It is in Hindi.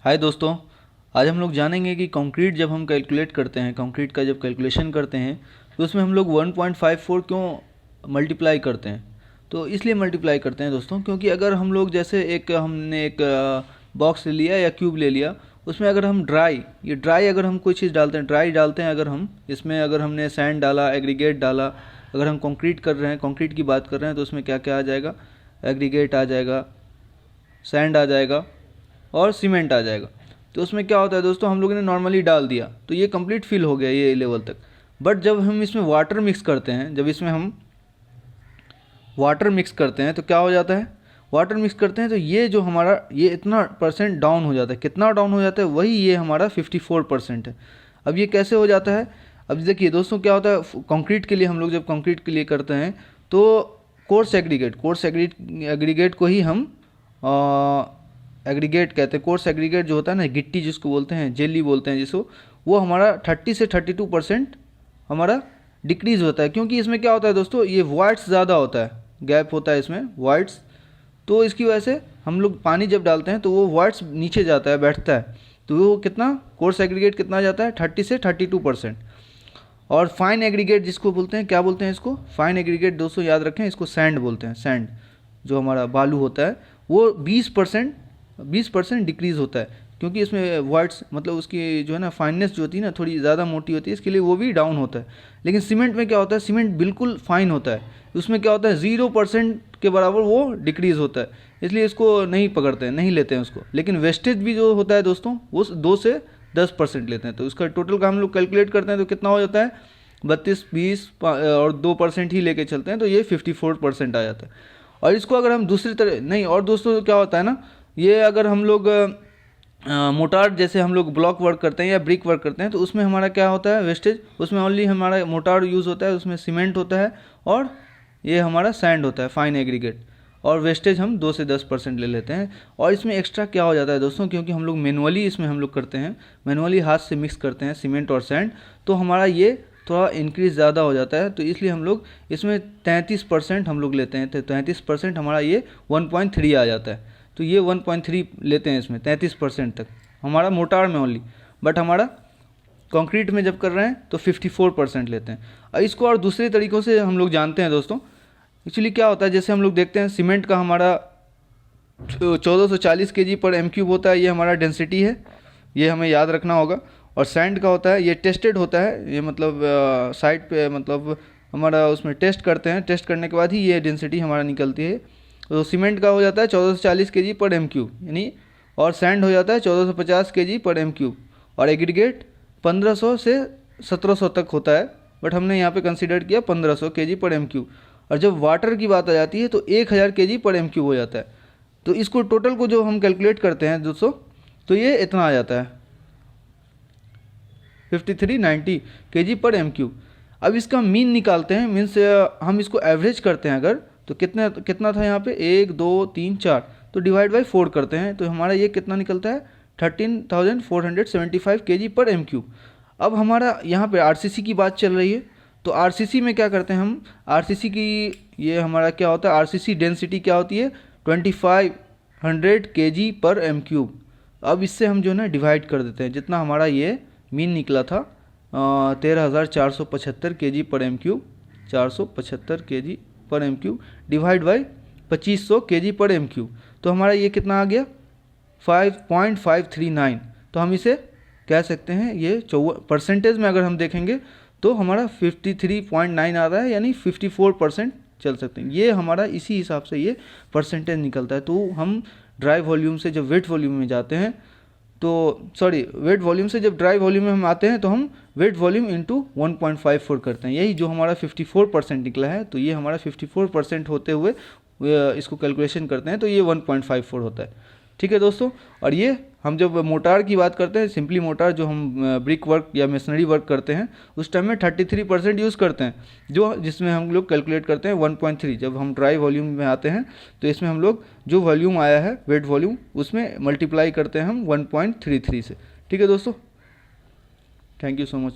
हाय दोस्तों, आज हम लोग जानेंगे कि कंक्रीट जब हम कैलकुलेट करते हैं, कंक्रीट का जब कैलकुलेशन करते हैं तो उसमें हम लोग 1.54 क्यों मल्टीप्लाई करते हैं। तो इसलिए मल्टीप्लाई करते हैं दोस्तों, क्योंकि अगर हम लोग जैसे हमने एक बॉक्स ले लिया या क्यूब ले लिया, उसमें अगर हम ड्राई अगर हम कोई चीज़ डालते हैं, ड्राई डालते हैं, अगर हम इसमें अगर हमने सैंड डाला, एग्रीगेट डाला, अगर हम कंक्रीट कर रहे हैं, कंक्रीट की बात कर रहे हैं तो उसमें क्या क्या आ जाएगा, एग्रीगेट आ जाएगा, सैंड आ जाएगा और सीमेंट आ जाएगा। तो उसमें क्या होता है दोस्तों, हम लोगों ने नॉर्मली डाल दिया तो ये कंप्लीट फिल हो गया ये लेवल तक। बट जब हम इसमें वाटर मिक्स करते हैं, जब इसमें हम वाटर मिक्स करते हैं तो क्या हो जाता है, वाटर मिक्स करते हैं तो ये जो हमारा ये इतना परसेंट डाउन हो जाता है। कितना डाउन हो जाता है, वही ये हमारा 54% है। अब ये कैसे हो जाता है, अब देखिए दोस्तों क्या होता है, कंक्रीट के लिए हम लोग जब कंक्रीट के लिए करते हैं तो कोर्स एग्रीगेट को ही हम एग्रीगेट कहते हैं। कोर्स एग्रीगेट जो होता है ना, गिट्टी जिसको बोलते हैं, जेली बोलते हैं जिसको, वो हमारा 30 से 32% हमारा डिक्रीज़ होता है। क्योंकि इसमें क्या होता है दोस्तों, ये वॉइड्स ज़्यादा होता है, गैप होता है इसमें वॉइड्स, तो इसकी वजह से हम लोग पानी जब डालते हैं तो वो वॉइड्स नीचे जाता है, बैठता है, तो वो कितना कोर्स एग्रीगेट कितना जाता है, 30 से 32%। और फाइन एग्रीगेट जिसको बोलते हैं, क्या बोलते हैं इसको, फाइन एग्रीगेट दोस्तों याद रखें, इसको सैंड बोलते हैं। सैंड जो हमारा बालू होता है वो 20% डिक्रीज़ होता है, क्योंकि इसमें वाइट्स मतलब उसकी जो है ना फाइननेस जो होती है ना, थोड़ी ज़्यादा मोटी होती है, इसके लिए वो भी डाउन होता है। लेकिन सीमेंट में क्या होता है, सीमेंट बिल्कुल फाइन होता है, उसमें क्या होता है 0% के बराबर वो डिक्रीज़ होता है, इसलिए इसको नहीं पकड़ते हैं, नहीं लेते हैं उसको। लेकिन वेस्टेज भी जो होता है दोस्तों वो 2 से 10% लेते हैं। तो उसका टोटल का हम लोग कैलकुलेट करते हैं तो कितना हो जाता है, 32, 20 और 2% ही लेके चलते हैं तो ये 54% आ जाता है। और इसको अगर हम दूसरी तरह नहीं, और दोस्तों क्या होता है ना, ये अगर हम लोग मोटार जैसे हम लोग ब्लॉक वर्क करते हैं या ब्रिक वर्क करते हैं तो उसमें हमारा क्या होता है वेस्टेज, उसमें ओनली हमारा मोटार यूज़ होता है, उसमें सीमेंट होता है और ये हमारा सैंड होता है, फाइन एग्रीगेट, और वेस्टेज हम 2 से 10% ले लेते हैं। और इसमें एक्स्ट्रा क्या हो जाता है दोस्तों, क्योंकि हम लोग मैनुअली इसमें हम लोग करते हैं, मैनुअली हाथ से मिक्स करते हैं सीमेंट और सैंड, तो हमारा ये थोड़ा इंक्रीज़ ज़्यादा हो जाता है। तो इसलिए हम लोग इसमें 33% हम लोग लेते हैं, तो 33% हमारा ये 1.3 आ जाता है। तो ये 1.3 लेते हैं इसमें 33% तक हमारा मोटार में ओनली। बट हमारा कंक्रीट में जब कर रहे हैं तो 54% लेते हैं। और इसको और दूसरे तरीक़ों से हम लोग जानते हैं दोस्तों। एक्चुअली क्या होता है, जैसे हम लोग देखते हैं सीमेंट का हमारा 1440 kg पर m³ होता है, ये हमारा डेंसिटी है, ये हमें याद रखना होगा। और सैंड का होता है, ये टेस्टेड होता है, ये मतलब साइट पे मतलब हमारा उसमें टेस्ट करते हैं, टेस्ट करने के बाद ही ये डेंसिटी हमारा निकलती है। तो सीमेंट का हो जाता है 1440 kg पर m³ यानी, और सैंड हो जाता है 1450 kg पर m³, और एग्रीगेट 1500 से 1700 तक होता है, बट हमने यहाँ पे कंसीडर किया 1500 kg पर m³। और जब वाटर की बात आ जाती है तो 1000 kg पर m³ हो जाता है। तो इसको टोटल को जो हम कैलकुलेट करते हैं दोस्तों, तो ये इतना आ जाता है 5390 kg पर m³। अब इसका मीन निकालते हैं, मीन्स हम इसको एवरेज करते हैं अगर, तो कितना था यहाँ पे 1 2 3 4, तो डिवाइड बाई 4 करते हैं तो हमारा ये कितना निकलता है 13,475 kg पर m³। अब हमारा यहाँ पे आरसीसी की बात चल रही है, तो आरसीसी में क्या करते हैं हम, आरसीसी की ये हमारा क्या होता है, आरसीसी डेंसिटी क्या होती है 2500 kg पर m³। अब इससे हम जो है ना डिवाइड कर देते हैं, जितना हमारा ये मीन निकला था 13,475 kg पर m³, 475 kg पर m³, डिवाइड बाई 2500 kg पर m³, तो हमारा ये कितना आ गया 5.539। तो हम इसे कह सकते हैं ये परसेंटेज में अगर हम देखेंगे तो हमारा 53.9 आ रहा है, यानी 54% चल सकते हैं। ये हमारा इसी हिसाब से ये परसेंटेज निकलता है। तो हम ड्राई वॉल्यूम से जब वेट वॉल्यूम में जाते हैं तो वेट वॉल्यूम से जब ड्राई वॉल्यूम में हम आते हैं तो हम वेट वॉल्यूम इंटू 1.54 करते हैं, यही जो हमारा 54% निकला है। तो ये हमारा 54% होते हुए इसको कैलकुलेशन करते हैं तो ये 1.54 होता है। ठीक है दोस्तों। और ये हम जब मोटार की बात करते हैं, सिंपली मोटार जो हम ब्रिक वर्क या मशीनरी वर्क करते हैं उस टाइम में 33% यूज़ करते हैं, जो जिसमें हम लोग कैलकुलेट करते हैं 1.3। जब हम ड्राई वॉल्यूम में आते हैं तो इसमें हम लोग जो वॉल्यूम आया है वेट वॉल्यूम, उसमें मल्टीप्लाई करते हैं हम 1.33 से। ठीक है दोस्तों, थैंक यू सो मच।